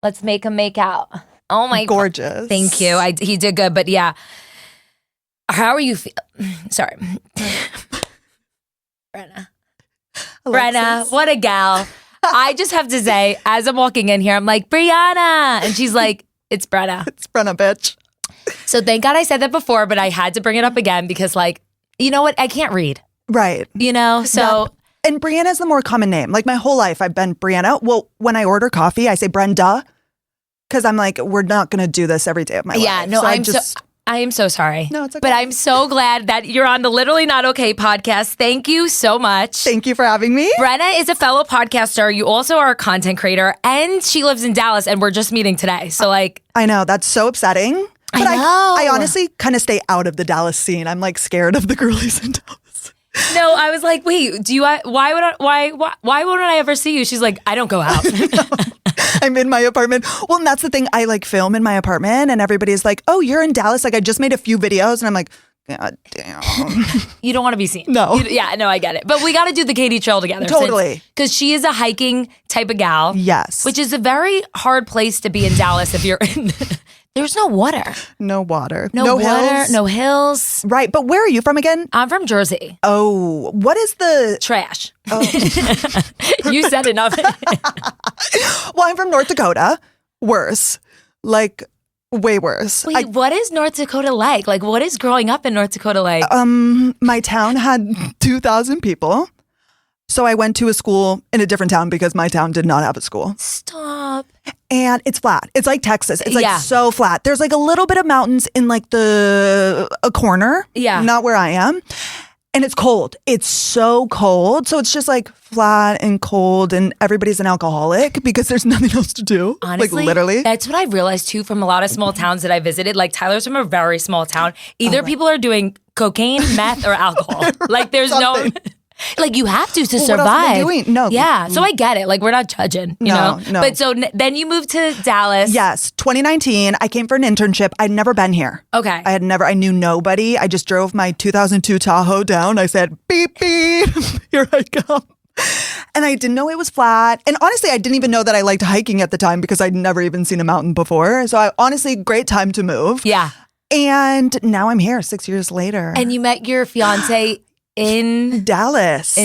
Let's make him make out. Oh my God. Gorgeous. Thank you. He did good, but yeah. How are you Sorry. Brenna. Brenna, what a gal. I just have to say, as I'm walking in here, I'm like, Brianna. And she's like, it's Brenna. It's Brenna, bitch. So thank God I said that before, but I had to bring it up again because, like, you know what? I can't read. Right. You know? So. And Brianna's the more common name. Like, my whole life, I've been Brianna. Well, when I order coffee, I say Brenda. Because I'm like, we're not going to do this every day of my life. Yeah, no, so I am so sorry. No, it's okay. But I'm so glad that you're on the Literally Not Okay podcast. Thank you so much. Thank you for having me. Brenna is a fellow podcaster. You also are a content creator, and she lives in Dallas, and we're just meeting today. So, like, I know, that's so upsetting. But I know. I honestly kind of stay out of the Dallas scene. I'm like scared of the girlies in Dallas. No, I was like, wait, why wouldn't I ever see you? She's like, I don't go out. I'm in my apartment. Well, and that's the thing. I like film in my apartment and everybody's like, oh, you're in Dallas. Like, I just made a few videos and I'm like, God damn. You don't want to be seen. No. Yeah, no, I get it. But we got to do the Katie Trail together. Totally. Because she is a hiking type of gal. Yes. Which is a very hard place to be in Dallas if you're in. There's no water. No water. No water. Hills. No hills. Right. But where are you from again? I'm from Jersey. Oh, what is the... Trash. Oh. You said enough. Well, I'm from North Dakota. Worse. Like, way worse. Wait, what is North Dakota like? Like, what is growing up in North Dakota like? My town had 2,000 people. So I went to a school in a different town because my town did not have a school. Stop. And it's flat. It's like Texas. It's like so flat. There's like a little bit of mountains in like a corner. Yeah. Not where I am. And it's cold. It's so cold. So it's just like flat and cold and everybody's an alcoholic because there's nothing else to do. Honestly, like literally. That's what I realized too from a lot of small towns that I visited. Like Tyler's from a very small town. Either people are doing cocaine, meth, or alcohol. Like there's no... Like you have to survive. What else are they doing? No. Yeah. So I get it. Like we're not judging, you know? No. But so then you moved to Dallas. Yes. 2019. I came for an internship. I'd never been here. Okay. I knew nobody. I just drove my 2002 Tahoe down. I said, beep, beep. Here I come. And I didn't know it was flat. And honestly, I didn't even know that I liked hiking at the time because I'd never even seen a mountain before. So honestly, great time to move. Yeah. And now I'm here 6 years later. And you met your fiance in Dallas.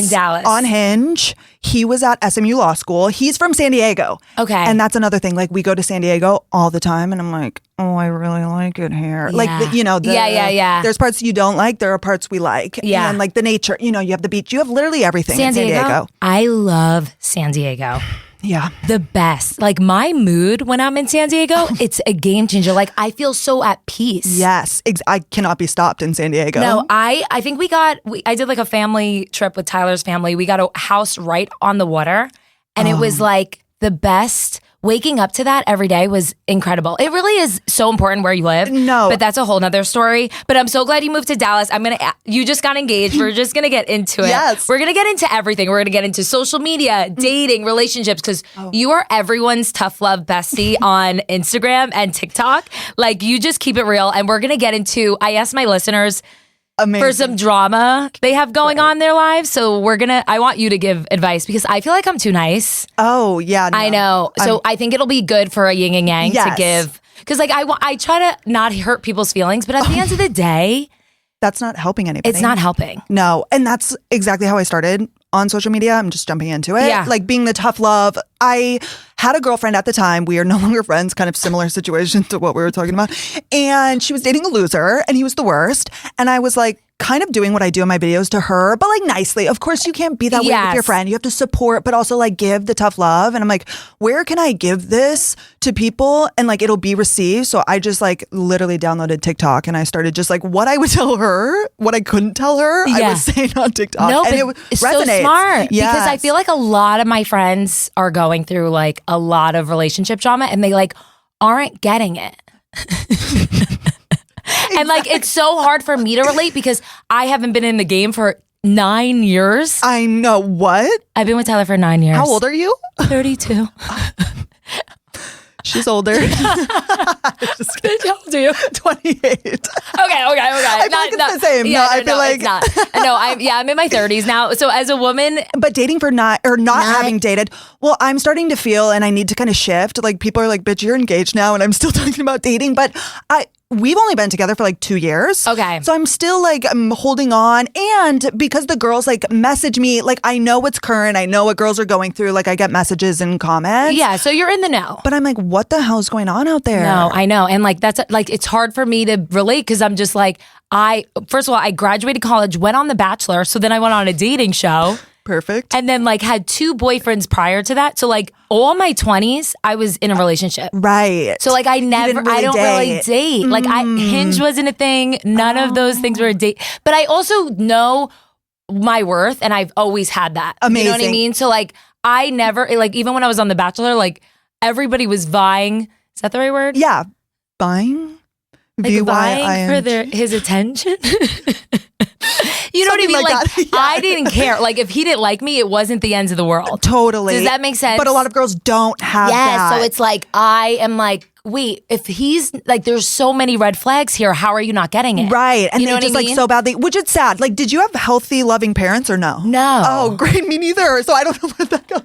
On Hinge. He was at SMU Law School. He's from San Diego. Okay. And that's another thing. Like, we go to San Diego all the time. And I'm like, oh, I really like it here. Yeah. Like, you know. Yeah. There's parts you don't like. There are parts we like. Yeah. And like the nature. You know, you have the beach. You have literally everything in San Diego. I love San Diego. Yeah. The best. Like my mood when I'm in San Diego, it's a game changer. Like I feel so at peace. Yes. I cannot be stopped in San Diego. No, I think I did like a family trip with Tyler's family. We got a house right on the water and it was like the best. Waking up to that every day was incredible. It really is so important where you live. No. But that's a whole nother story. But I'm so glad you moved to Dallas. You just got engaged. We're just going to get into it. Yes. We're going to get into everything. We're going to get into social media, dating, relationships, because you are everyone's tough love bestie on Instagram and TikTok. Like you just keep it real. And we're going to get into, I asked my listeners, amazing. For some drama they have going on in their lives. So I want you to give advice because I feel like I'm too nice. Oh, yeah. No. I know. So I think it'll be good for a yin and yang to give. Because like I try to not hurt people's feelings, but at the end of the day, that's not helping anybody. It's not helping. No. And that's exactly how I started on social media. I'm just jumping into it. Yeah. Like being the tough love. I had a girlfriend at the time. We are no longer friends, kind of similar situation to what we were talking about. And she was dating a loser and he was the worst. And I was like, kind of doing what I do in my videos to her, but like nicely. Of course, you can't be that way with your friend. You have to support, but also like give the tough love. And I'm like, where can I give this to people and like it'll be received? So I just like literally downloaded TikTok and I started just like what I would tell her, what I couldn't tell her, I was saying on TikTok. No, and it's resonates. so smart Yes. because I feel like a lot of my friends are going through like a lot of relationship drama and they like aren't getting it. And like, it's so hard for me to relate because I haven't been in the game for 9 years. I know. What? I've been with Tyler for 9 years. How old are you? 32. She's older. How old are you? 28. Okay. I feel like it's the same. Yeah, I feel like it's not. No, I'm in my 30s now. So as a woman, but dating for not having dated. Well, I'm starting to feel, and I need to kind of shift. Like people are like, bitch, you're engaged now. And I'm still talking about dating. But we've only been together for like 2 years. Okay. So I'm still like, I'm holding on. And because the girls like message me, like I know what's current. I know what girls are going through. Like I get messages and comments. Yeah. So you're in the know. But I'm like, what the hell's going on out there? No, I know. And like, that's like, it's hard for me to relate because I'm just like, first of all, I graduated college, went on The Bachelor. So then I went on a dating show. Perfect. And then like had 2 boyfriends prior to that. So like all my 20s, I was in a relationship. Right. So like I don't really date. Like Hinge wasn't a thing. None of those things were a date. But I also know my worth and I've always had that. Amazing. You know what I mean? So like I never, like even when I was on The Bachelor, like everybody was vying. Is that the right word? Yeah. Vying? Like vying for his attention? You know what I mean? Like yeah. I didn't care. Like if he didn't like me, it wasn't the end of the world. Totally. Does that make sense? But a lot of girls don't have that. Yeah, so it's like I am like, wait, if he's like, there's so many red flags here. How are you not getting it? Right. And you know they just what I mean? Like so badly, which is sad. Like, did you have healthy, loving parents or no? No. Oh, great. Me neither. So I don't know where that goes.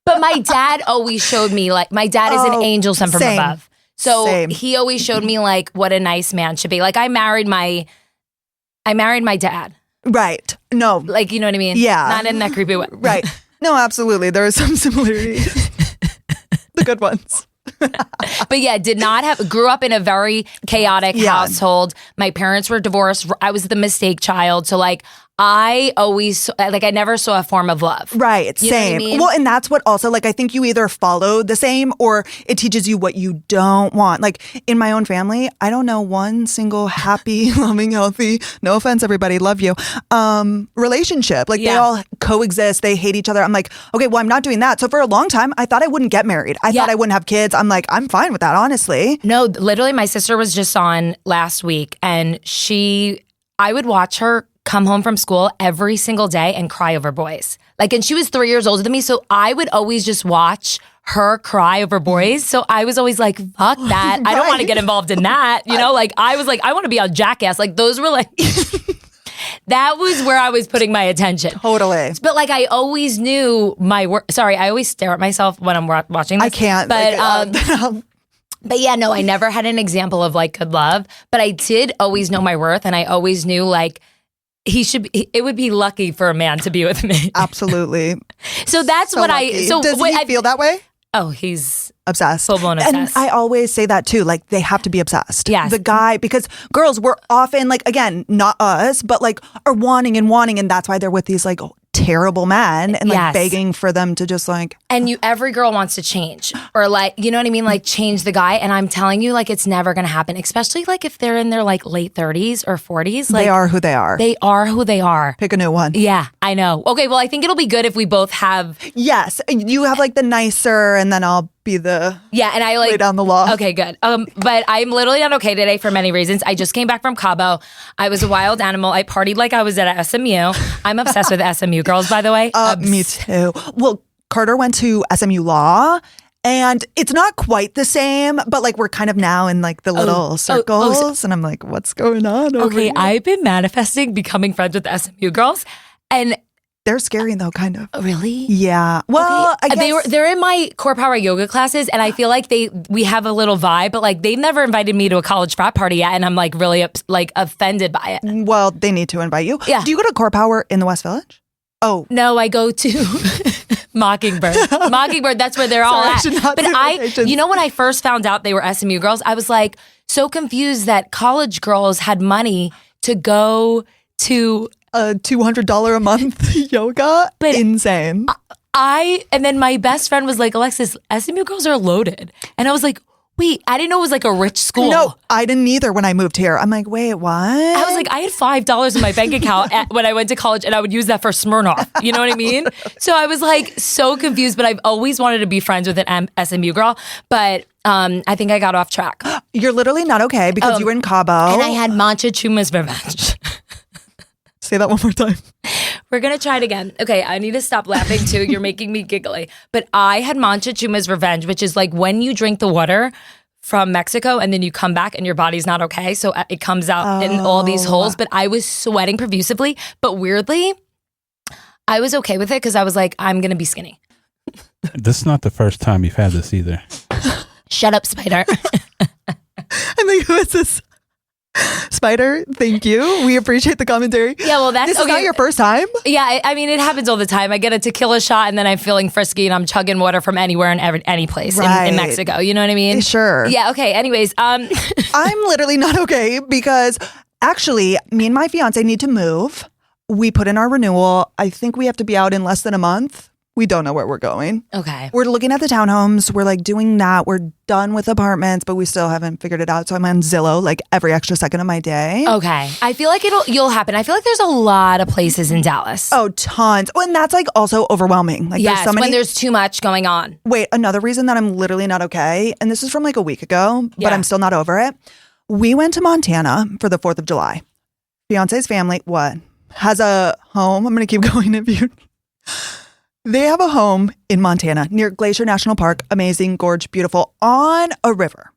But my dad always showed me like, my dad is an angel sent from above. So he always showed me like what a nice man should be. Like I married my dad. Right. No. Like, you know what I mean? Yeah. Not in that creepy way. Right. No, absolutely. There are some similarities. The good ones. But yeah, grew up in a very chaotic household. My parents were divorced. I was the mistake child. So like I always, like I never saw a form of love. Right. You same. know what I mean? Well, and that's what also, like, I think you either follow the same or it teaches you what you don't want. Like in my own family, I don't know one single happy, loving, healthy, no offense, everybody, love you, relationship. Like they all coexist. They hate each other. I'm like, okay, well, I'm not doing that. So for a long time, I thought I wouldn't get married. I thought I wouldn't have kids. I'm like, I'm fine with that, honestly. No, literally my sister was just on last week and I would watch her come home from school every single day and cry over boys. Like, and she was 3 years older than me. So I would always just watch her cry over boys. So I was always like, fuck that. Right. I don't want to get involved in that. You know, like I was like, I want to be on Jackass. Like those were like, that was where I was putting my attention. Totally. But like I always knew my work. Sorry, I always stare at myself when I'm watching this. I can't. But, but yeah, no, I never had an example of like good love. But I did always know my worth. And I always knew like, it would be lucky for a man to be with me. Absolutely. So that's so what lucky. Does he feel that way? Oh, he's obsessed. Full blown obsessed. And I always say that too. Like they have to be obsessed. Yes. The guy, because girls were often like, again, not us, but like are wanting. And that's why they're with these like terrible men and like begging for them to just like. And every girl wants to change or like, you know what I mean? Like change the guy. And I'm telling you, like, it's never going to happen, especially like if they're in their like late 30s or 40s. Like, they are who they are. They are who they are. Pick a new one. Yeah, I know. Okay, well, I think it'll be good if we both have. Yes. You have like the nicer and then I'll be the and I like lay down the law. Okay, good. But I'm literally not okay today for many reasons. I just came back from Cabo. I was a wild animal. I partied like I was at a SMU. I'm obsessed with SMU girls, by the way. Me too. Well, Carter went to SMU Law. And it's not quite the same, but like we're kind of now in like the little circles. And I'm like, what's going on over here? I've been manifesting becoming friends with the SMU girls. And they're scary though, kind of. Really? Yeah. Well, I guess they're in my core power yoga classes, and I feel like we have a little vibe, but like they've never invited me to a college frat party yet, and I'm like really offended by it. Well, they need to invite you. Yeah. Do you go to Core Power in the West Village? Oh no, I go to Mockingbird. Mockingbird, that's where they're all at. But you know, when I first found out they were SMU girls, I was like so confused that college girls had money to go to a $200 a month yoga. But insane. And then my best friend was like, Alexis, SMU girls are loaded. And I was like, wait, I didn't know it was like a rich school. No, I didn't either when I moved here. I'm like, wait, what? I was like, I had $5 in my bank account when I went to college and I would use that for Smirnoff. You know what I mean? So I was like so confused, but I've always wanted to be friends with an SMU girl. But I think I got off track. You're literally not okay because you were in Cabo. And I had Mancha Chuma's revenge. Say that one more time. We're going to try it again. Okay, I need to stop laughing too. You're making me giggly. But I had Mancha Chuma's revenge, which is like when you drink the water from Mexico and then you come back and your body's not okay. So it comes out in all these holes. But I was sweating profusively. But weirdly, I was okay with it because I was like, I'm going to be skinny. This is not the first time you've had this either. Shut up, Spider. I'm like, who is this? Spider, thank you. We appreciate the commentary. Yeah, well, that's this is not your first time. Yeah, I mean, it happens all the time. I get a tequila shot and then I'm feeling frisky and I'm chugging water from anywhere and any place in Mexico. You know what I mean? Sure. Yeah. Okay. Anyways, I'm literally not okay because actually, me and my fiance need to move. We put in our renewal. I think we have to be out in less than a month. We don't know where we're going. Okay. We're looking at the townhomes. We're like doing that. We're done with apartments, but we still haven't figured it out. So I'm on Zillow like every extra second of my day. Okay. I feel like you'll happen. I feel like there's a lot of places in Dallas. Oh, tons. Oh, and that's like also overwhelming. Like yes, there's so many. when there's too much going on. Wait, another reason that I'm literally not okay, and this is from like a week ago, but I'm still not over it. We went to Montana for the 4th of July. Fiance's family, has a home. I'm going to keep going if you... They have a home in Montana near Glacier National Park. Amazing, gorge, beautiful, on a river.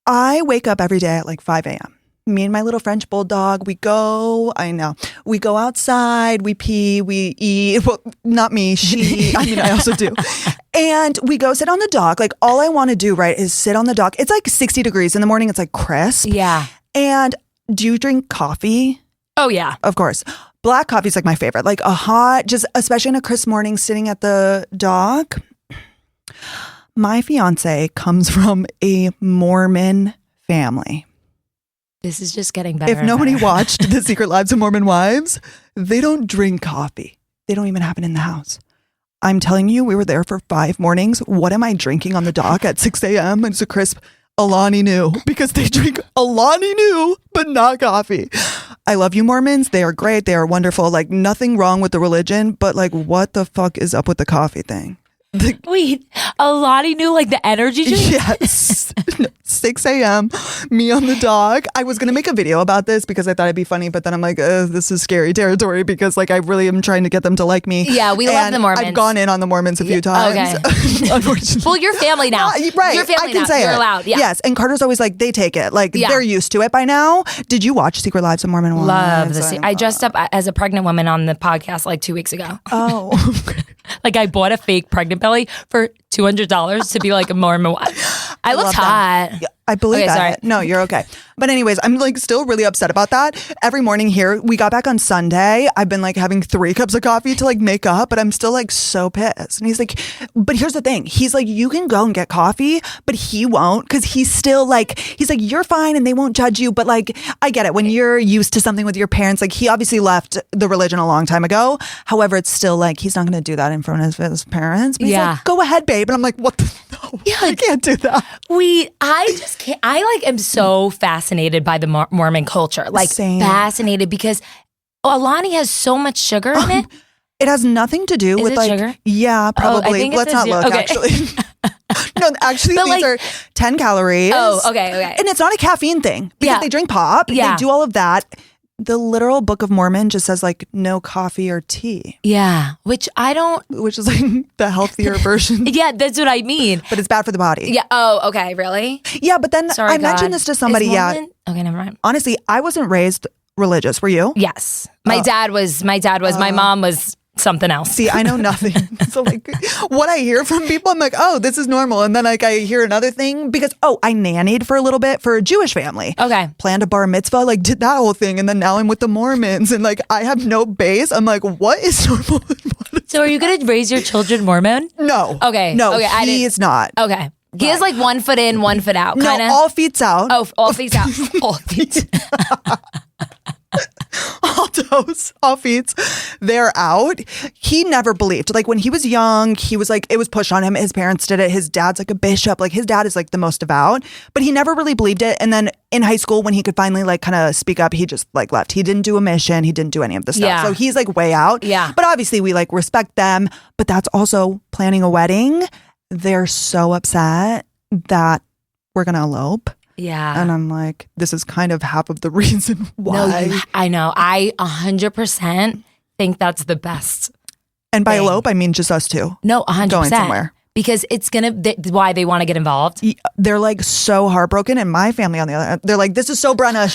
I wake up every day at like 5 a.m. Me and my little French bulldog, we go outside, we pee, we eat. Well, not me, she. I mean, I also do. And we go sit on the dock. Like all I want to do, right, is sit on the dock. It's like 60 degrees in the morning. It's like crisp. Yeah. And do you drink coffee? Oh, yeah. Of course. Black coffee is like my favorite. Like a hot, just especially in a crisp morning sitting at the dock. My fiance comes from a Mormon family. This is just getting better. If nobody watched The Secret Lives of Mormon Wives, they don't drink coffee. They don't even have it in the house. I'm telling you, we were there for 5 mornings. What am I drinking on the dock at 6 a.m.? It's a crisp Alani Nu because they drink Alani Nu, but not coffee. I love you, Mormons. They are great. They are wonderful. Like nothing wrong with the religion, but like what the fuck is up with the coffee thing? Wait, Alani knew like the energy drink? Yes. 6 a.m. Me on the dock. I was going to make a video about this because I thought it'd be funny, but then I'm like, this is scary territory because like I really am trying to get them to like me. Yeah, we love the Mormons. I've gone in on the Mormons a few times. Okay. Unfortunately. Well, your family now. Right. Your family I can now. say You're it. allowed. Yeah. Yes. And Carter's always like, they take it. Like they're used to it by now. Did you watch Secret Lives of Mormon Wives? Love the I dressed up as a pregnant woman on the podcast like 2 weeks ago. Oh. Like I bought a fake pregnant belly for $200 to be like a Mormon wife. I looked hot. Yeah, I believe that. Sorry. No, you're okay. But anyways, I'm like still really upset about that. Every morning here, we got back on Sunday. I've been like having 3 cups of coffee to like make up, but I'm still like so pissed. And he's like, but here's the thing. He's like, you can go and get coffee, but he won't because he's still like, he's like, you're fine and they won't judge you. But like, I get it. When you're used to something with your parents, like he obviously left the religion a long time ago. However, it's still like, he's not going to do that in front of his parents. But he's like, go ahead, babe. And I'm like, what the? No, I can't do that. I just can't. I like am so fascinated by the Mormon culture. Like fascinated because Alani has so much sugar in it. It has nothing to do with like sugar? Yeah, probably. Let's not look actually. No, actually these are 10 calories. Oh, okay. And it's not a caffeine thing because they drink pop. They do all of that. The literal Book of Mormon just says like no coffee or tea. Yeah, which is like the healthier version. Yeah, that's what I mean. But it's bad for the body. Yeah. Oh, okay. Really? Yeah, but then I mentioned this to somebody. Yeah. Okay, never mind. Honestly, I wasn't raised religious. Were you? Yes. My dad was. My mom was something else. See, I know nothing. So like what I hear from people, I'm like, oh, this is normal. And then like I hear another thing because, I nannied for a little bit for a Jewish family. Okay. Planned a bar mitzvah, like did that whole thing. And then now I'm with the Mormons and like I have no base. I'm like, what is normal? So are you going to raise your children Mormon? No. Okay. No, okay, he is not. Okay. He has like 1 foot in, 1 foot out. Kinda. No, all feet's out. Oh, all feet's out. All feet. All toes, all feet, they're out. He never believed. Like when he was young, he was like, it was pushed on him. His parents did it. His dad's like a bishop. Like his dad is like the most devout, but he never really believed it. And then in high school, when he could finally like kind of speak up, he just like left. He didn't do a mission. He didn't do any of the stuff. Yeah. So he's like way out. Yeah. But obviously we like respect them. But that's also planning a wedding. They're so upset that we're going to elope. Yeah. And I'm like, this is kind of half of the reason why. No, I know. I 100% think that's the best. And by elope, I mean just us two. No, 100%. Going somewhere. Because it's going to, why they want to get involved. They're like so heartbroken. And my family on the other hand, they're like, this is so Brenna.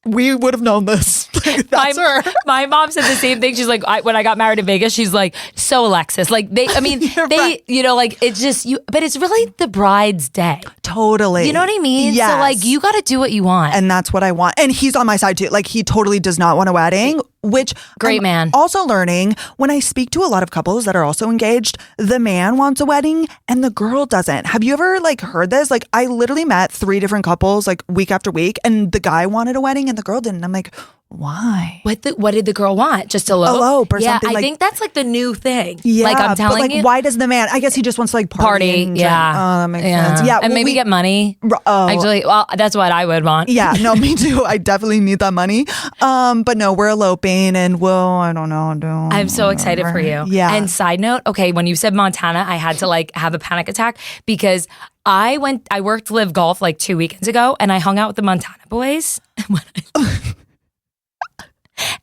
we would have known this. That's her. My mom said the same thing. She's like, when I got married in Vegas, she's like, so Alexis. Like they, right. you know, like it's just you, but it's really the bride's day. Totally. You know what I mean? Yes. So like you got to do what you want. And that's what I want. And he's on my side too. Like he totally does not want a wedding, which Great I'm man. Also learning when I speak to a lot of couples that are also engaged, the man wants a wedding and the girl doesn't. Have you ever like heard this? Like I literally met 3 different couples like week after week and the guy wanted a wedding and the girl didn't. I'm like, why? What did the girl want? Just elope? Elope or something. I like, think that's like the new thing. Yeah, like I'm telling but like, you. why does the man? I guess he just wants to like Party, and yeah. drink. Oh, that makes sense. Yeah, and maybe get money. Actually, well, that's what I would want. Yeah, no, me too. I definitely need that money. But no, we're eloping and I don't know. I'm so excited for you. Yeah. And side note, okay, when you said Montana, I had to like have a panic attack because I worked Live Golf like 2 weekends ago and I hung out with the Montana boys.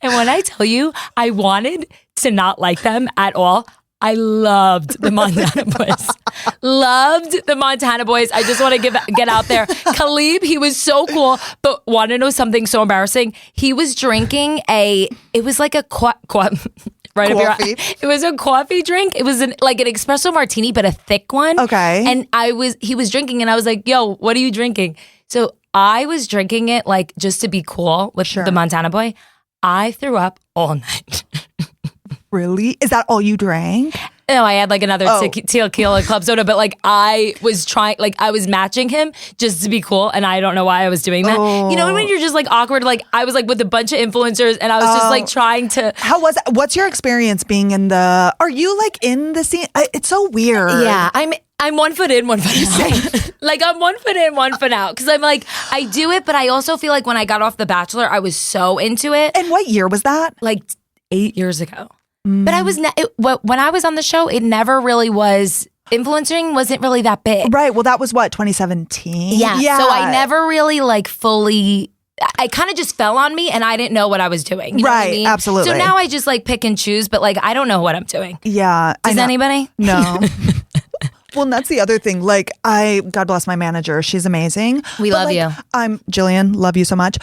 And when I tell you, I wanted to not like them at all. I loved the Montana boys. Loved the Montana boys. I just want to get out there. Khalib, he was so cool, but want to know something so embarrassing? He was drinking it was like a right up your eye. It was a coffee drink. It was like an espresso martini, but a thick one. Okay. And he was drinking and I was like, yo, what are you drinking? So I was drinking it like just to be cool with the Montana boy. I threw up all night. Really? Is that all you drank? No, I had like another tequila club soda, but like I was trying, like I was matching him just to be cool, and I don't know why I was doing that. You know when you're just like awkward, like I was like with a bunch of influencers, and I was just like trying to. How was it? What's your experience being in the? Are you like in the scene? It's so weird. Yeah, I'm 1 foot in, 1 foot out. Like I'm 1 foot in, 1 foot out. Because I'm like, I do it, but I also feel like when I got off The Bachelor, I was so into it. And what year was that? Like 8 years ago. But I was when I was on the show, it never really was. Influencing wasn't really that big. Right. Well, that was what, 2017? Yeah. So I never really like fully. I kind of just fell on me and I didn't know what I was doing. You know what I mean? Absolutely. So now I just like pick and choose, but like I don't know what I'm doing. Yeah. Does anybody? No. Well, and that's the other thing. Like, God bless my manager. She's amazing. We love you. I'm Jillian. Love you so much.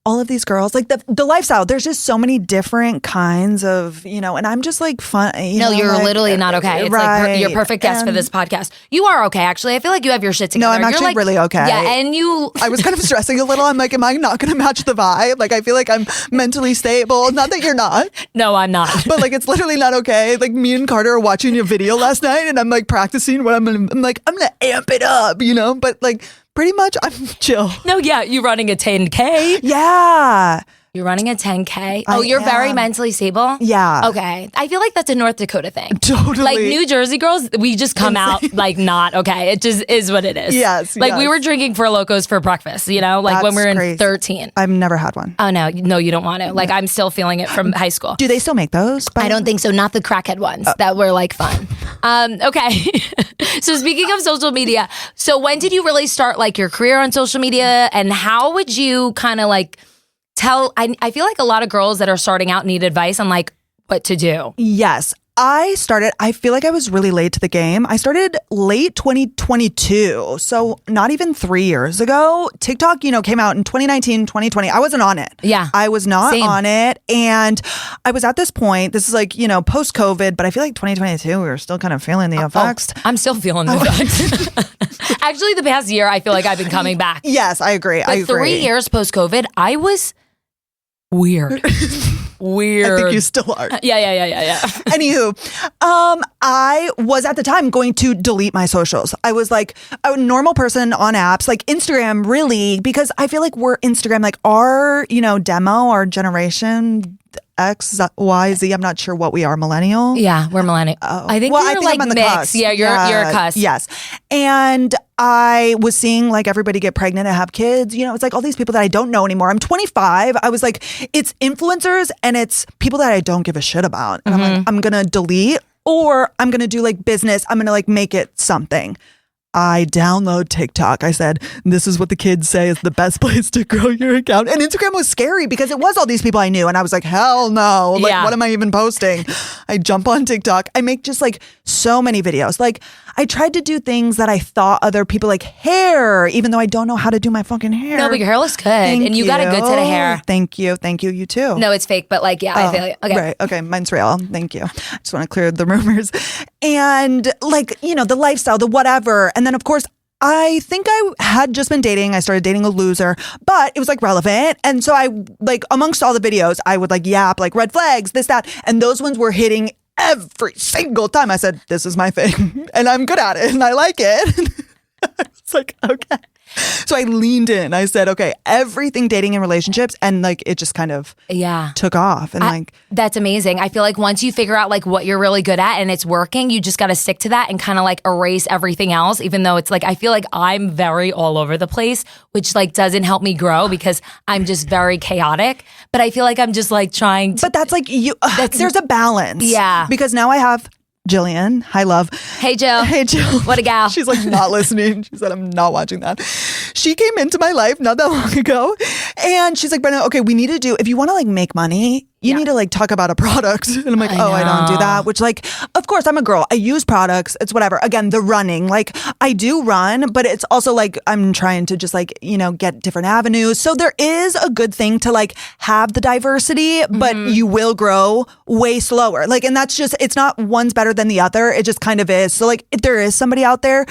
All of these girls, like the lifestyle, there's just so many different kinds of, and I'm just like fun. You're like, literally not okay. It's like you're perfect guest for this podcast. You are okay, actually. I feel like you have your shit together. No, I'm actually really okay. Yeah, and I was kind of stressing a little. I'm like, am I not going to match the vibe? Like, I feel like I'm mentally stable. Not that you're not. No, I'm not. But like, it's literally not okay. Like me and Carter are watching your video last night and I'm like practicing what I'm going to amp it up, But like, pretty much, I'm chill. No, yeah, you're running a 10K. Yeah. You're running a 10K. Oh, you're very mentally stable? Yeah. Okay. I feel like that's a North Dakota thing. Totally. Like New Jersey girls, we just come out like not okay. It just is what it is. Yes. Like we were drinking Four Locos for breakfast, like that's when we were in crazy. 13. I've never had one. Oh, no, you don't want to. Like I'm still feeling it from high school. Do they still make those? I don't think so. Not the crackhead ones that were like fun. Okay. So speaking of social media, so when did you really start like your career on social media and how would you kind of like I feel like a lot of girls that are starting out need advice on like what to do. Yes. I feel like I was really late to the game. I started late 2022. So not even 3 years ago. TikTok, came out in 2019, 2020. I wasn't on it. Yeah. I was not Same. on it. And I was at this point, this is like, post COVID, but I feel like 2022, we were still kind of feeling the effects. I'm still feeling the effects. Actually, the past year, I feel like I've been coming back. Yes, I agree. But I agree. 3 years post COVID, I was weird. Weird. I think you still are. Yeah. Anywho, I was at the time going to delete my socials. I was like a normal person on apps, like Instagram, really, because I feel like we're Instagram, like our, demo, our generation, X, Y, Z. I'm not sure what we are, millennial. Yeah, we're millennial. I think we're like I'm on the mixed. cusp. Yeah, you're a cusp. Yes. And I was seeing like everybody get pregnant and have kids. It's like all these people that I don't know anymore. I'm 25. I was like, it's influencers and it's people that I don't give a shit about. And I'm like, I'm going to delete or I'm going to do like business. I'm going to like make it something. I download TikTok. I said, this is what the kids say is the best place to grow your account. And Instagram was scary because it was all these people I knew. And I was like, hell no. Like, what am I even posting? I jump on TikTok. I make just like so many videos. Like I tried to do things that I thought other people like hair, even though I don't know how to do my fucking hair. No, but your hair looks good. And you got a good set of hair. Thank you. Thank you. You too. No, it's fake, but like, yeah, I feel like, okay. Right. Okay. Mine's real. Thank you. I just want to clear the rumors. And like, you know, the lifestyle, the whatever. And then of course, I think I had just been dating. I started dating a loser, but it was like relevant. And so I like amongst all the videos, I would like yap like red flags, this, that. And those ones were hitting every single time. I said, this is my thing and I'm good at it and I like it. It's like, okay. So I leaned in. I said, okay, everything dating and relationships. And like, it just kind of took off. And that's amazing. I feel like once you figure out like what you're really good at and it's working, you just got to stick to that and kind of like erase everything else, even though it's like, I feel like I'm very all over the place, which like doesn't help me grow because I'm just very chaotic. But I feel like I'm just like trying to. But that's like you, there's a balance. Yeah. Because now I have Jillian. Hi, love. Hey, Jill. Hey, Jill. What a gal. She's like not listening. She said, I'm not watching that. She came into my life not that long ago. And she's like, Brenna, okay, we need to do, if you want to like make money, you need to like talk about a product. And I'm like, I don't do that. Which like, of course, I'm a girl. I use products. It's whatever. Again, the running. Like I do run, but it's also like I'm trying to just like, you know, get different avenues. So there is a good thing to like have the diversity, but you will grow way slower. Like, and that's just, it's not one's better than the other. It just kind of is. So like if there is somebody out there,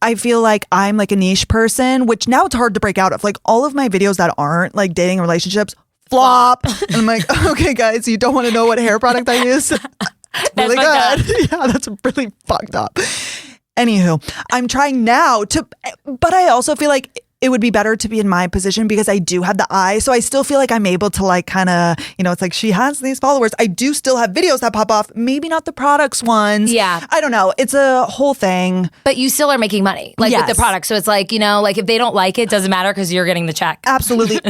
I feel like I'm like a niche person, which now it's hard to break out of. Like all of my videos that aren't like dating relationships, flop. And I'm like, okay, guys, you don't want to know what hair product I use? Really good. Yeah, that's really fucked up. Anywho, I'm trying now but I also feel like it would be better to be in my position because I do have the eye. So I still feel like I'm able to like kind of, you know, it's like she has these followers. I do still have videos that pop off. Maybe not the products ones. Yeah. I don't know. It's a whole thing. But you still are making money like with the product. So it's like, you know, like if they don't like it, doesn't matter because you're getting the check. Absolutely.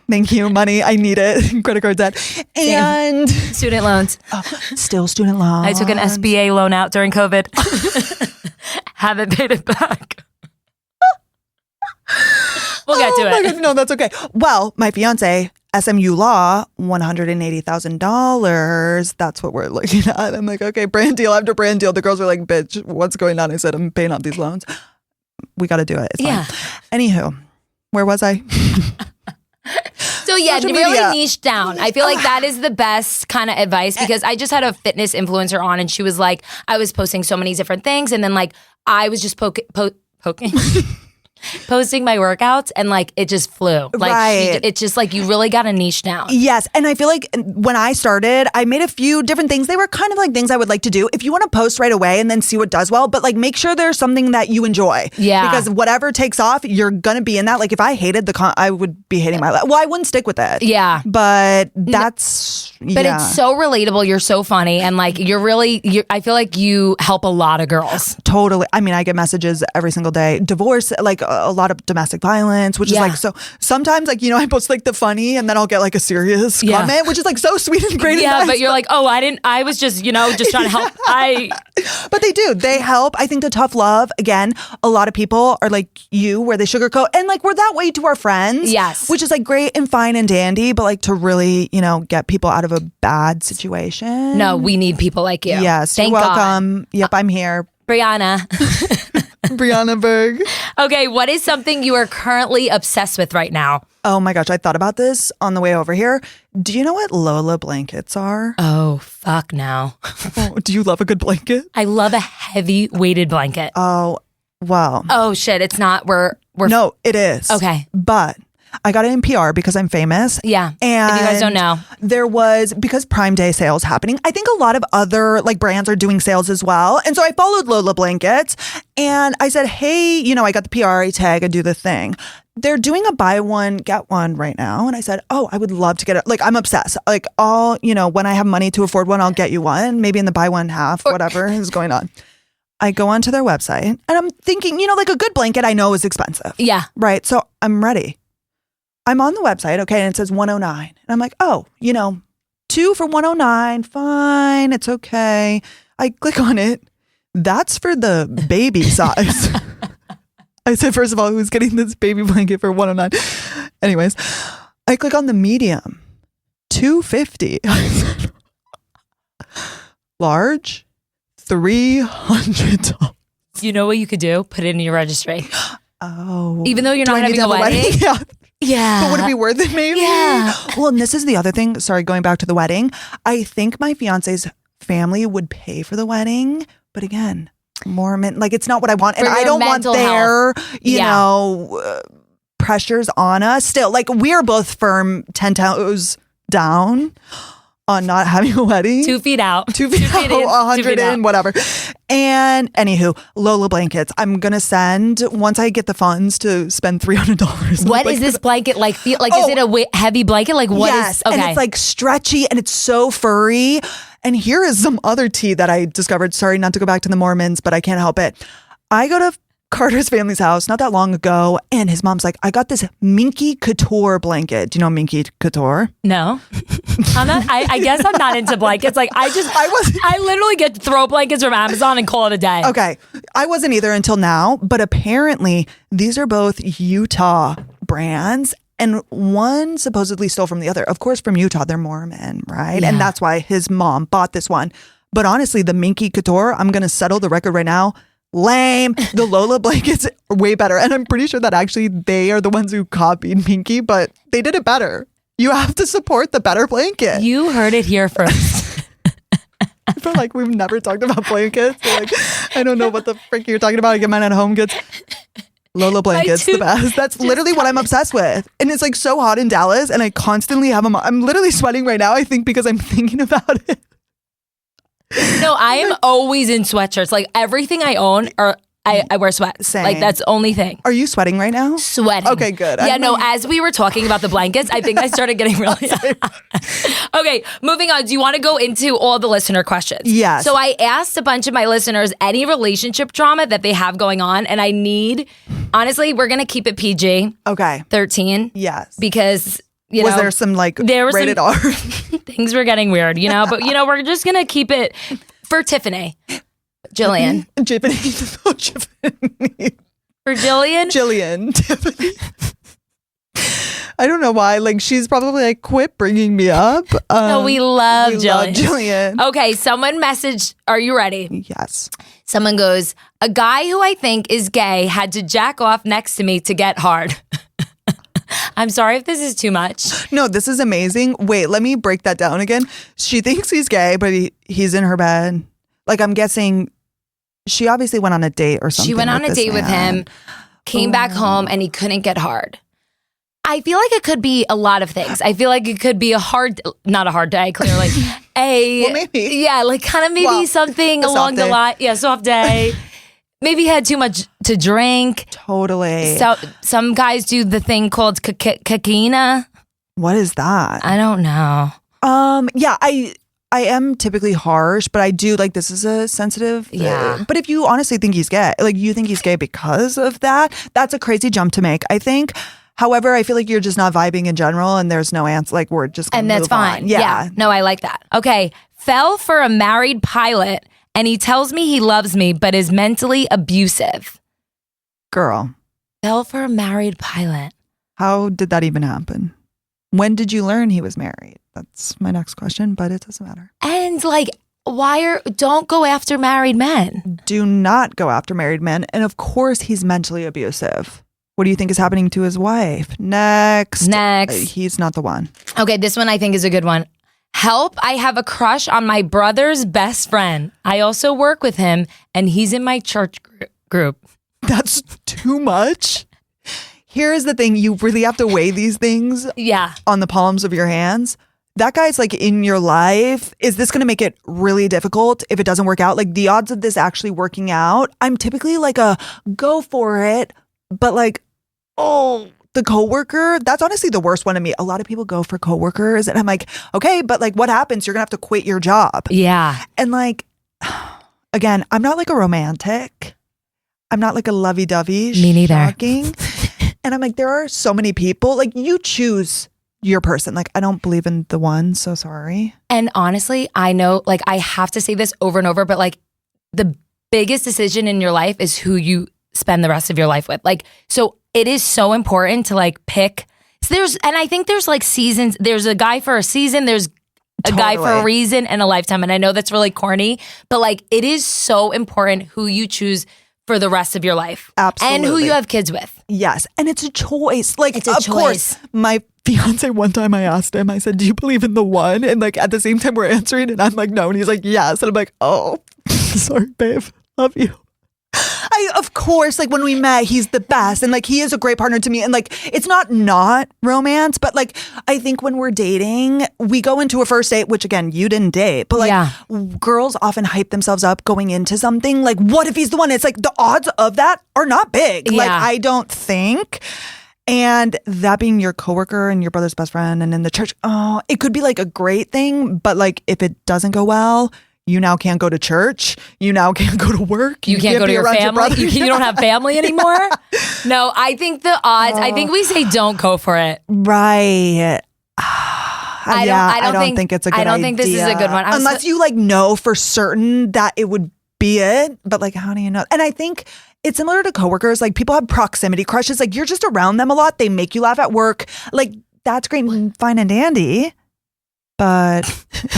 Thank you. Money. I need it. Credit card debt. And student loans. Still student loans. I took an SBA loan out during COVID. Haven't paid it back. We'll get to it. My God, no, that's okay. Well, my fiance, SMU Law, $180,000. That's what we're looking at. I'm like, okay, brand deal after brand deal. The girls are like, bitch, what's going on? I said, I'm paying off these loans. We got to do it. It's fine. Anywho, where was I? So yeah, really niche down. I feel like that is the best kind of advice because I just had a fitness influencer on and she was like, I was posting so many different things and then like I was just poking. Posting my workouts and like it just flew. Like it's just like you really got a niche down. Yes. And I feel like when I started, I made a few different things. They were kind of like things I would like to do. If you want to post right away and then see what does well, but like make sure there's something that you enjoy. Yeah. Because whatever takes off, you're going to be in that. Like if I hated I would be hating my life. Well, I wouldn't stick with it. Yeah. But that's, But it's so relatable. You're so funny. And like I feel like you help a lot of girls. Totally. I mean, I get messages every single day. Divorce, like a lot of domestic violence, which is like, so sometimes like, you know, I post like the funny and then I'll get like a serious comment, which is like so sweet and great. Yeah, and nice, but you're like, oh, I was just, you know, just trying to help. But they help. I think the tough love, again, a lot of people are like you where they sugarcoat and like we're that way to our friends. Yes. Which is like great and fine and dandy, but like to really, you know, get people out of a bad situation. No, we need people like you. Yes. Thank you're welcome. God. Yep, I'm here. Brianna. Brianna Berg. Okay, what is something you are currently obsessed with right now? Oh my gosh, I thought about this on the way over here. Do you know what Lola blankets are? Oh, fuck no. Oh, do you love a good blanket? I love a heavy weighted blanket. Oh, well. Oh shit, it's not. No, it is. Okay. But I got it in PR because I'm famous. Yeah. And if you guys don't know, there was, because Prime Day sales happening, I think a lot of other like brands are doing sales as well. And so I followed Lola Blankets and I said, hey, you know, I got the PR tag, I do the thing. They're doing a buy one, get one right now. And I said, oh, I would love to get it. Like, I'm obsessed. Like, you know, when I have money to afford one, I'll get you one. Maybe in the buy one half, whatever is going on. I go onto their website and I'm thinking, you know, like a good blanket I know is expensive. Yeah. Right. So I'm ready. I'm on the website, okay, and it says 109. And I'm like, oh, you know, 2 for 109, fine, it's okay. I click on it. That's for the baby size. I said, first of all, who's getting this baby blanket for 109? Anyways, I click on the medium, $250. Large, $300. You know what you could do? Put it in your registry. Oh. Even though you're Do not I need having to a have wedding. Yeah. Yeah. But would it be worth it maybe? Yeah. Well, and this is the other thing. Sorry, going back to the wedding. I think my fiance's family would pay for the wedding. But again, Mormon, like it's not what I want. And For I your don't want mental their, health. you Yeah. know, pressures on us. Still, like we are both firm 10 toes down on not having a wedding. 2 feet out. 2 feet out, in, 2 100 feet out. in, whatever. And anywho, Lola blankets. I'm going to send, once I get the funds to spend $300. What is this blanket like? Is it a heavy blanket? Like what is? Yes, Okay. and it's like stretchy and it's so furry. And here is some other tea that I discovered. Sorry, not to go back to the Mormons, but I can't help it. I go to Carter's family's house not that long ago, and his mom's like, I got this Minky Couture blanket. Do you know Minky Couture? No, I'm not. I guess I'm not into blankets. Like I literally get throw blankets from Amazon and call it a day. Okay. I wasn't either until now, but apparently these are both Utah brands. And one supposedly stole from the other. Of course, from Utah, they're Mormon, right? Yeah. And that's why his mom bought this one. But honestly, the Minky Couture, I'm going to settle the record right now. Lame. The Lola blankets are way better. And I'm pretty sure that actually they are the ones who copied Minky, but they did it better. You have to support the better blanket. You heard it here first. I feel like we've never talked about blankets. So like, I don't know what the frick you're talking about. I get mine at home. Goods. Lola blankets, the best. That's literally what I'm obsessed with. And it's like so hot in Dallas and I constantly have them. I'm literally sweating right now, I think, because I'm thinking about it. No, I am always in sweatshirts. Like everything I own, or I wear sweats. Same. Like that's the only thing. Are you sweating right now? Sweating. Okay, good. Yeah, no, as we were talking about the blankets, I think I started getting really Okay, moving on. Do you want to go into all the listener questions? Yes. So I asked a bunch of my listeners any relationship drama that they have going on, and I need, honestly, we're going to keep it PG. Okay. 13. Yes. Because, you Was know. there some like there was rated some, R? Things were getting weird, you know, but, you know, we're just going to keep it for Tiffany. Jillian. Tiffany. For Jillian. Jillian. Tiffany. I don't know why. Like, she's probably like, quit bringing me up. No, we love Jillian. Jillian. Okay, someone messaged, are you ready? Yes. Someone goes, a guy who I think is gay had to jack off next to me to get hard. I'm sorry if this is too much. No, this is amazing. Wait, let me break that down again. She thinks he's gay, but he's in her bed. Like, I'm guessing she obviously went on a date or something. She went on a date with him, came back home, and he couldn't get hard. I feel like it could be a lot of things. I feel like it could be not a hard day, clearly. Well, maybe. Yeah, like kind of maybe something along the line. Yeah, soft day. Maybe he had too much to drink. Totally. So some guys do the thing called kakina. What is that? I don't know. Yeah, I am typically harsh, but I do like this is a sensitive. Yeah. But if you honestly think he's gay, like you think he's gay because of that, that's a crazy jump to make, I think. However, I feel like you're just not vibing in general and there's no answer. Like we're just gonna And that's move on. fine. Yeah. No, I like that. Okay. Fell for a married pilot and he tells me he loves me, but is mentally abusive. Girl, Fell for a married pilot. how did that even happen? When did you learn he was married? That's my next question, but it doesn't matter. And like, don't go after married men. Do not go after married men. And of course, he's mentally abusive. What do you think is happening to his wife? Next. He's not the one. Okay, this one I think is a good one. Help, I have a crush on my brother's best friend. I also work with him and he's in my church group. That's too much. Here's the thing. You really have to weigh these things on the palms of your hands. That guy's like in your life. Is this going to make it really difficult if it doesn't work out? Like the odds of this actually working out, I'm typically like a go for it. But like, the coworker, that's honestly the worst one to me. A lot of people go for coworkers and I'm like, okay, but like what happens? You're going to have to quit your job. Yeah. And like, again, I'm not like a romantic. I'm not like a lovey-dovey. Me neither. Shocking. And I'm like, there are so many people. Like you choose your person. Like I don't believe in the one. So sorry. And honestly, I know, like I have to say this over and over, but like the biggest decision in your life is who you spend the rest of your life with. Like, so it is so important to like pick. And I think there's like seasons. There's a guy for a season. There's a guy for a reason and a lifetime. And I know that's really corny, but like it is so important who you choose for the rest of your life. Absolutely. And who you have kids with. Yes. And it's a choice. Like, it's a choice. Course, my fiance, one time I asked him, I said, do you believe in the one? And like at the same time we're answering and I'm like, no. And he's like, yes. And I'm like, oh, sorry, babe. Love you. Of course, like when we met, he's the best. And like, he is a great partner to me. And like, it's not romance, but like, I think when we're dating, we go into a first date, which again, you didn't date, but like girls often hype themselves up going into something. Like, what if he's the one? It's like the odds of that are not big. Yeah. Like, I don't think. And that being your coworker and your brother's best friend and in the church, it could be like a great thing. But like, if it doesn't go well, you now can't go to church. You now can't go to work. You can't go to your family. You don't have family anymore. No, I think the odds, I think we say don't go for it. Right. I don't think it's a good idea. I don't think this is a good one. Unless you like know for certain that it would be it. But like, how do you know? And I think it's similar to coworkers. Like people have proximity crushes. Like you're just around them a lot. They make you laugh at work. Like that's great and fine and dandy. But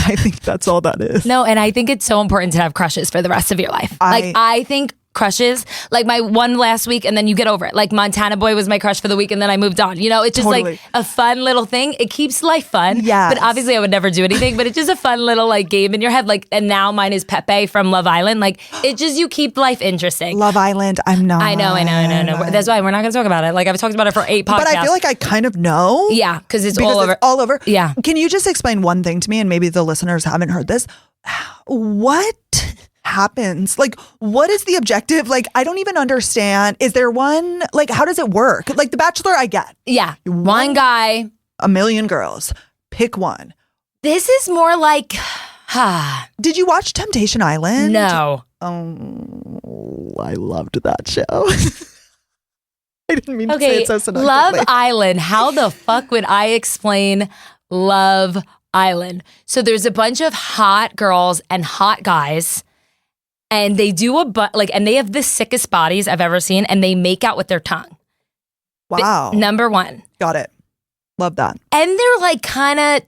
I think that's all that is. No, and I think it's so important to have crushes for the rest of your life. I think crushes, like my one last week and then you get over it. Like Montana Boy was my crush for the week and then I moved on. You know, it's just like a fun little thing. It keeps life fun. Yeah. But obviously I would never do anything, but it's just a fun little like game in your head. Like, and now mine is Pepe from Love Island. Like it just, you keep life interesting. Love Island, I'm not. I know. That's why we're not going to talk about it. Like I've talked about it for 8 podcasts. But I feel like I kind of know. Yeah, because it's all over. Yeah. Can you just explain one thing to me, and maybe the listeners haven't heard this? What happens? Like, what is the objective? Like, I don't even understand. Is there one? Like, how does it work? Like, The Bachelor, I get. Yeah. One guy. A million girls. Pick one. This is more like, Did you watch Temptation Island? No. Oh, I loved that show. I didn't mean to say it so seductively. Love Island. How the fuck would I explain Love Island? So there's a bunch of hot girls and hot guys, and they do and they have the sickest bodies I've ever seen, and they make out with their tongue. Wow. Number one. Got it. Love that. And they're like kind of,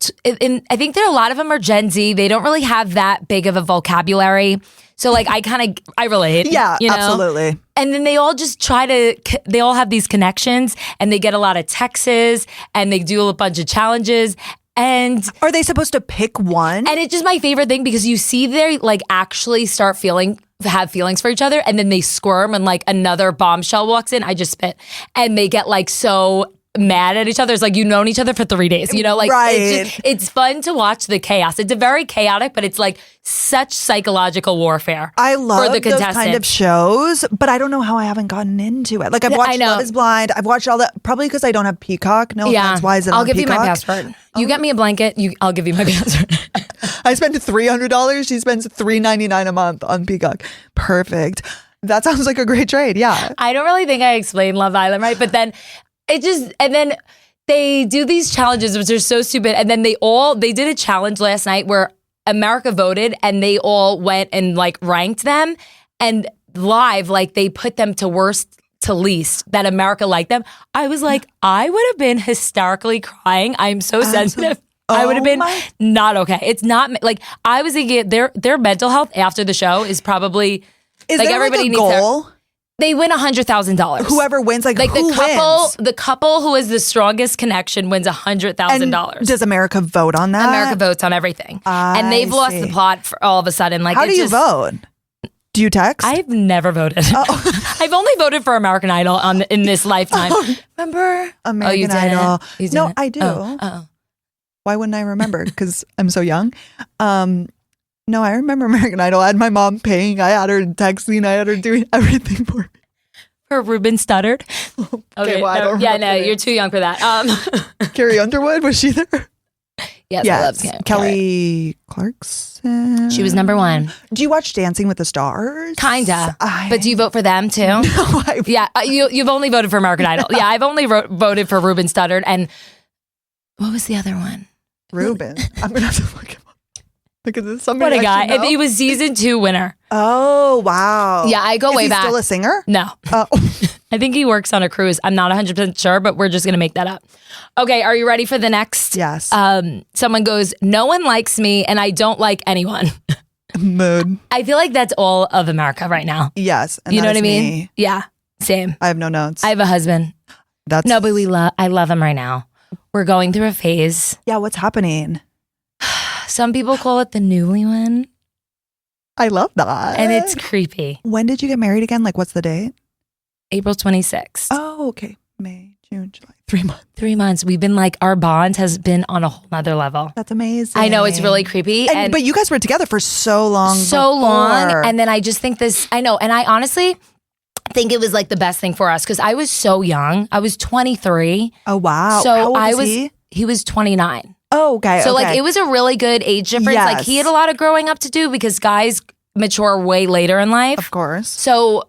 I think a lot of them are Gen Z. They don't really have that big of a vocabulary. So like I relate. Yeah, you know? Absolutely. And then they all just they all have these connections and they get a lot of texts and they do a bunch of challenges. And are they supposed to pick one? And it's just my favorite thing because you see they like actually have feelings for each other and then they squirm and like another bombshell walks in. I just spit. And they get like so mad at each other. It's like you've known each other for 3 days, you know, like it's fun to watch the chaos. It's a very chaotic, but it's like such psychological warfare. I love for the those kind of shows, but I don't know how I haven't gotten into it. Like I've watched Love is Blind. I've watched all that, probably because I don't have Peacock. No offense. Why is it I'll on give Peacock? you my password. You get me a blanket, I'll give you my password. I spend $300. She spends $3.99 a month on Peacock. Perfect. That sounds like a great trade. Yeah. I don't really think I explained Love Island right, but then and then they do these challenges, which are so stupid. And then they did a challenge last night where America voted and they all went and like ranked them and live, like they put them to worst to least that America liked them. I was like, I would have been hysterically crying. I'm so sensitive. I would have been not okay. It's not like I was thinking their mental health after the show is probably is like there everybody like a goal? They win $100,000. Whoever wins, like who wins? The couple who has the strongest connection wins $100,000. Does America vote on that? America votes on everything, and they've lost the plot for all of a sudden. Like, how do you vote? Do you text? I've never voted. I've only voted for American Idol in this lifetime. Remember American Idol? No, I do. Oh. Why wouldn't I remember? Because I'm so young. No, I remember American Idol. I had my mom paying. I had her texting. I had her doing everything for me. For Ruben Studdard. Okay, well, I don't remember. No, you're too young for that. Carrie Underwood, was she there? Yes, I love Kelly Clarkson. She was number one. Do you watch Dancing with the Stars? Kinda. But do you vote for them too? No, you've only voted for American Idol. Yeah, I've only voted for Ruben Studdard. And what was the other one? Ruben. I'm going to have to look him up. Like, is this somebody What a I guy. should know? He was season 2 winner. Oh, wow. Yeah, I go Is way he back. still a singer? No. Oh. I think he works on a cruise. I'm not 100% sure, but we're just going to make that up. Okay, are you ready for the next? Yes. Someone goes, no one likes me and I don't like anyone. Mood. I feel like that's all of America right now. Yes. And You know that what I is mean? me. Yeah, same. I have no notes. I have a husband. That's No, but I love him right now. We're going through a phase. Yeah, what's happening? Some people call it the newlywed, I love that. and it's creepy. When did you get married again? Like, what's the date? April 26th. Oh, okay. May, June, July. 3 months. 3 months. We've been like, our bond has been on a whole nother level. That's amazing. I know, it's really creepy. But you guys were together for so long. So long. before. And then I just think I know. And I honestly think it was like the best thing for us because I was so young. I was 23. Oh, wow. So How old I is was, he? he was 29. Oh, okay. So okay. like it was a really good age difference. Yes. Like he had a lot of growing up to do because guys mature way later in life. Of course. So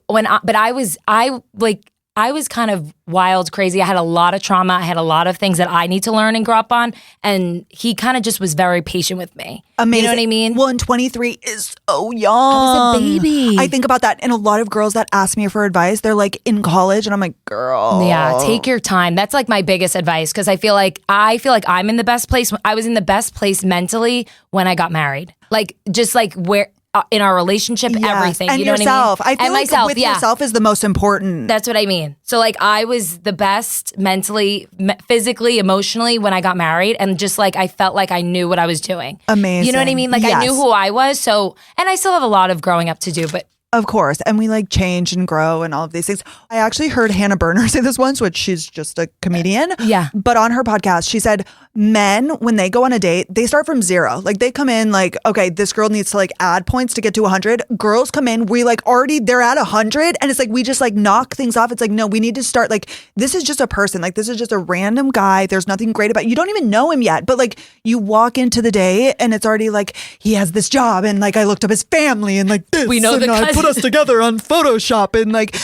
I was kind of wild, crazy. I had a lot of trauma. I had a lot of things that I need to learn and grow up on. And he kind of just was very patient with me. Amazing. You know what I mean? Well, and 23 is so young. I was a baby. I think about that. And a lot of girls that ask me for advice, they're like in college. And I'm like, girl. Yeah, take your time. That's like my biggest advice because I feel like I'm in the best place. I was in the best place mentally when I got married. Like just like where in our relationship, Yes. everything. And you know yourself. what I mean? I feel and like myself, with yeah. yourself is the most important. That's what I mean. So like I was the best mentally, physically, emotionally when I got married, and just like I felt like I knew what I was doing. Amazing. You know what I mean? Like I knew Yes. who I was. So, and I still have a lot of growing up to do, but Of course. And we like change and grow and all of these things. I actually heard Hannah Berner say this once, which she's just a comedian. Yeah. But on her podcast, she said men, when they go on a date, they start from 0. Like they come in like, okay, this girl needs to like add points to get to 100. Girls come in, we like already, they're at 100. And it's like, we just like knock things off. It's like, no, we need to start like, this is just a person. Like this is just a random guy. There's nothing great about it. You don't even know him yet. But like you walk into the day and it's already like, he has this job. And like, I looked up his family and like this. We know and the I cousin. put us together on Photoshop and like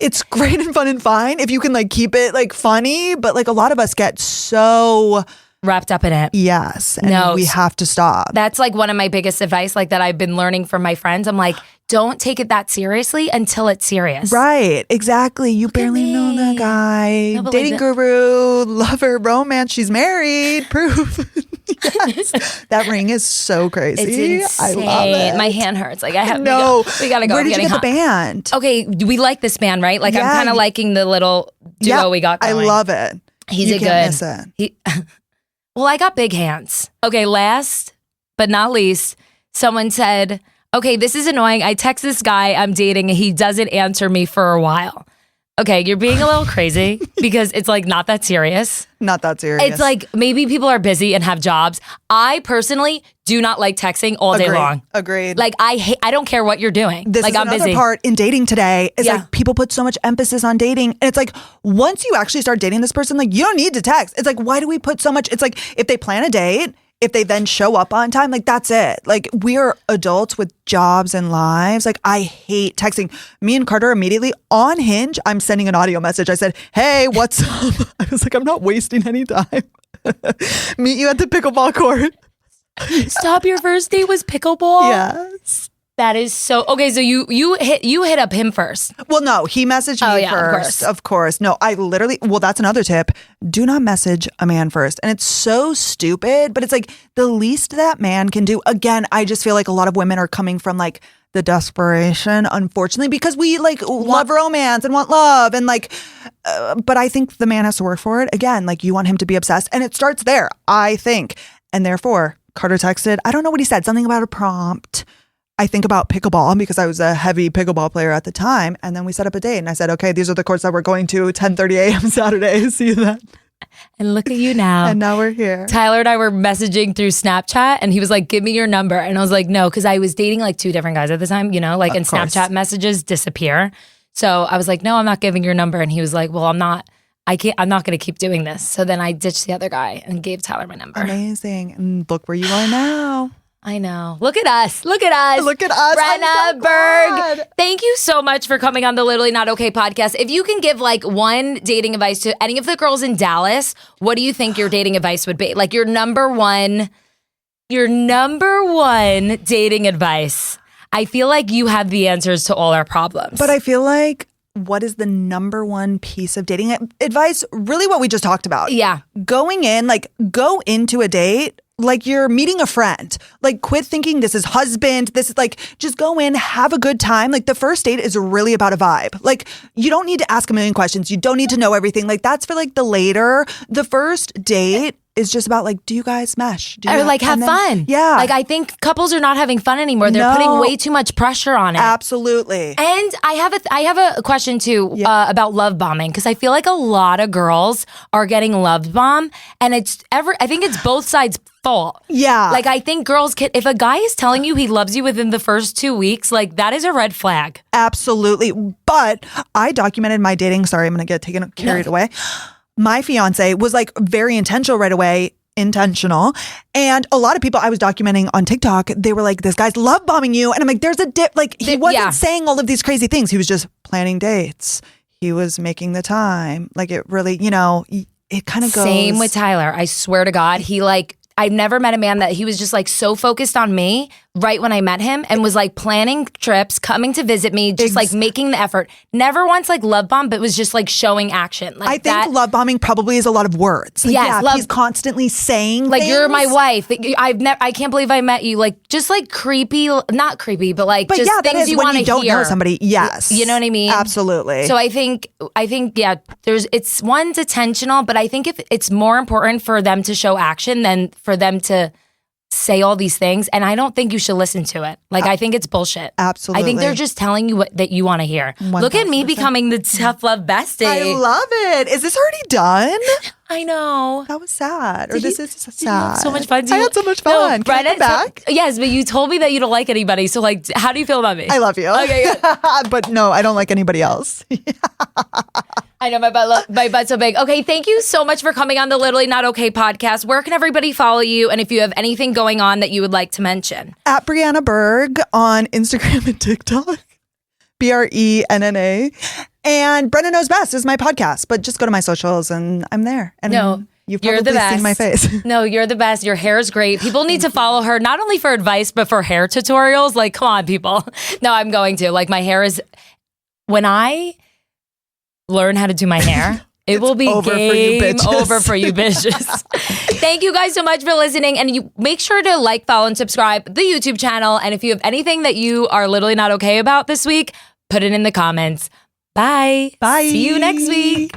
it's great and fun and fine if you can like keep it like funny, but like a lot of us get so wrapped up in it. yes, and No. we have to stop. That's like one of my biggest advice, like that I've been learning from my friends. I'm like, don't take it that seriously until it's serious. Right, exactly. You barely know the me. guy. No, but Dating like guru, lover, romance. She's married. Proof. Yes, that ring is so crazy. It's I insane. love it. My hand hurts. Like I have No, we gotta go. Where I'm did you getting get the hot. band? Okay, we like this band, right? Like I'm Yeah, kind of liking the little duo we got going. I love it. He's you a can't good. miss it. He, well, I got big hands. Okay, last but not least, someone said, okay, this is annoying. I text this guy I'm dating and he doesn't answer me for a while. Okay, you're being a little crazy because it's like not that serious. Not that serious. It's like maybe people are busy and have jobs. I personally do not like texting all day Agreed. long. Agreed. Like I don't care what you're doing. This like is I'm another busy. part in dating today is Yeah. like people put so much emphasis on dating. And it's like, once you actually start dating this person, like you don't need to text. It's like, why do we put so much? It's like, if they plan a date, if they then show up on time, like that's it. Like we're adults with jobs and lives. Like I hate texting. Me and Carter immediately on Hinge, I'm sending an audio message. I said, hey, what's up? I was like, I'm not wasting any time. Meet you at the pickleball court. Stop, your first date was pickleball? Yes. That is so okay. So you hit up him first. Well, no, he messaged me Oh, yeah, of first. course. Of course. No, I literally, well, that's another tip. Do not message a man first. And it's so stupid, but it's like the least that man can do. Again, I just feel like a lot of women are coming from like the desperation, unfortunately, because we like love romance and want love and like, but I think the man has to work for it. Again, like you want him to be obsessed and it starts there, I think. And therefore, Carter texted, I don't know what he said, something about a prompt. I think about pickleball because I was a heavy pickleball player at the time. And then we set up a date and I said, okay, these are the courts that we're going to 10:30 a.m. Saturday. See you then. And look at you now. And now we're here. Tyler and I were messaging through Snapchat and he was like, give me your number. And I was like, no, because I was dating like 2 different guys at the time, you know, like and course. Snapchat messages disappear. So I was like, no, I'm not giving your number. And he was like, well, I'm not going to keep doing this. So then I ditched the other guy and gave Tyler my number. Amazing. And look where you are now. I know. Look at us. Look at us. Look at us. I'm Brenna, so glad. Berg. Thank you so much for coming on the Literally Not Okay podcast. If you can give like one dating advice to any of the girls in Dallas, what do you think your dating advice would be? Like your number one, Your number one dating advice. I feel like you have the answers to all our problems. But I feel like what is the number one piece of dating advice? Really what we just talked about. Yeah. Going in, like go into a date like you're meeting a friend. Like quit thinking this is husband. This is like, just go in, have a good time. Like the first date is really about a vibe. Like you don't need to ask a million questions. You don't need to know everything. Like that's for like the later. The first date is just about like, do you guys mesh? Or like have fun. Yeah. Like I think couples are not having fun anymore. They're putting way too much pressure on it. Absolutely. And I have a question too about love bombing, because I feel like a lot of girls are getting love bombed, and I think it's both sides' fault. Yeah. Like I think girls can, if a guy is telling you he loves you within the first 2 weeks, like that is a red flag. Absolutely. But I documented my dating. Sorry, I'm going to get carried away. My fiance was like very intentional right away. Intentional. And a lot of people I was documenting on TikTok, they were like, this guy's love bombing you. And I'm like, there's a dip. Like he wasn't saying all of these crazy things. He was just planning dates. He was making the time. Like it really, it kind of goes. Same with Tyler. I swear to God, I've never met a man that he was just like so focused on me right when I met him and was like planning trips, coming to visit me, just like making the effort. Never once like love bomb, but was just like showing action. Like I think love bombing probably is a lot of words. Like, yes, he's constantly saying like, things. you're my wife. I can't believe I met you. Like just like creepy, not creepy, but like just things you want to hear. Don't know somebody. Yes. You know what I mean? Absolutely. So I think yeah, it's one's intentional, but I think if it's more important for them to show action than for them to say all these things, and I don't think you should listen to it. Like I think it's bullshit. Absolutely. I think they're just telling you that you want to hear. 100%. Look at me becoming the tough love bestie. I love it. Is this already done? I know. That was sad. Did is sad. You have so much fun. I had so much fun. No, Can I come back? Yes, but you told me that you don't like anybody. So like, how do you feel about me? I love you. Okay, good. But no, I don't like anybody else. I know my butt's so big. Okay, thank you so much for coming on the Literally Not Okay podcast. Where can everybody follow you? And if you have anything going on that you would like to mention. At Brenna Berg on Instagram and TikTok. BRENNA. And Brenna Knows Best is my podcast. But just go to my socials and I'm there. And you've probably seen my face. No, you're the best. Your hair is great. People need to follow her, not only for advice, but for hair tutorials. Like, come on, people. No, I'm going to. Like, my hair is... When I learn how to do my hair, it will be over game for you over for you bitches. Thank you guys so much for listening. And you make sure to like, follow, and subscribe the YouTube channel. And if you have anything that you are literally not okay about this week, put it in the comments. Bye. Bye. See you next week.